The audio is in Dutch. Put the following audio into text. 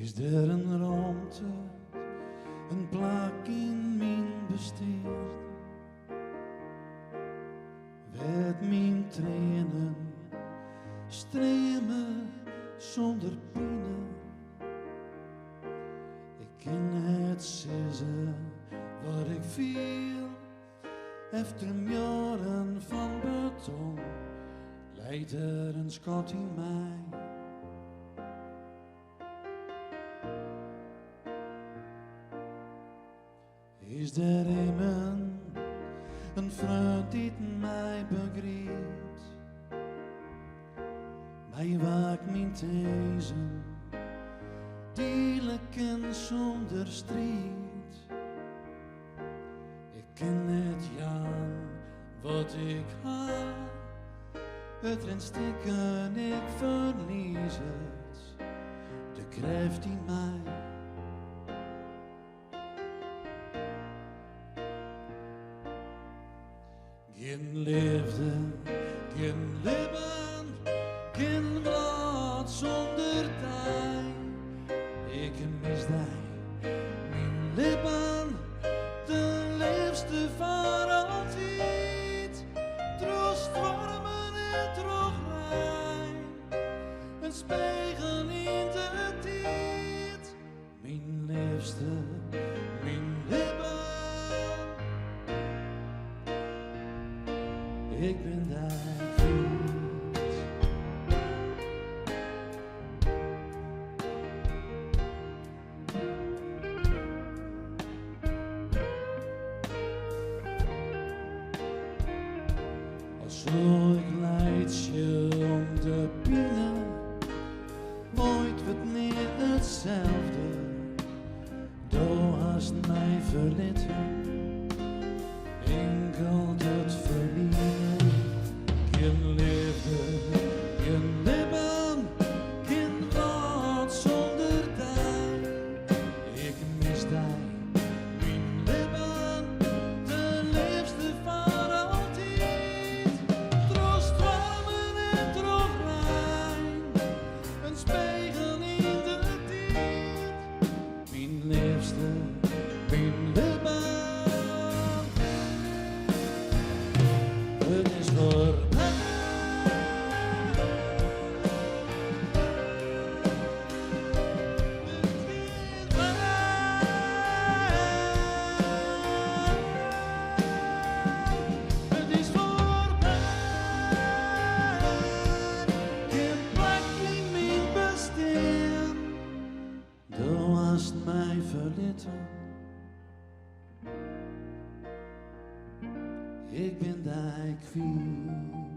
Is er een ruimte, een plak in mijn besteed, werd mijn tranen streamen zonder pijn. Ik ken het zeggen wat ik viel, efter jaren van beton, leidt er een schat in mij. Is er iemand, een vriend die mij begrijpt, mij waakt mijn tezen, dierlijk en zonder strijd. Ik ken het Jan, wat ik haal, het rent stikken, ik verlies het, de kracht in mij. Gjin leefde, gjin libben, gjin blad zonder dij. Ik mis dij, mijn libben, de liefste van altijd. Troost warmen en troch rein, een spiegel in de dyt. Mijn liefste, mijn libben. Ik ben daar goed. Als zo ik leid je om de binnen, nooit wordt niet hetzelfde. Doe hast mij verlitten, enkel het verlies. Gjin leefde, gjin libben, gjin blad zonder dij. Ik mis dij, mijn libben, de liefste van altijd. Troost warmen en troch rein, een spiegel in de dyt. Mijn liefste, mijn libben. Het is voorbij. Het is voorbij. Geen plek in mijn bestaan. Du hast mij verlitten. Ik ben daar kwijt.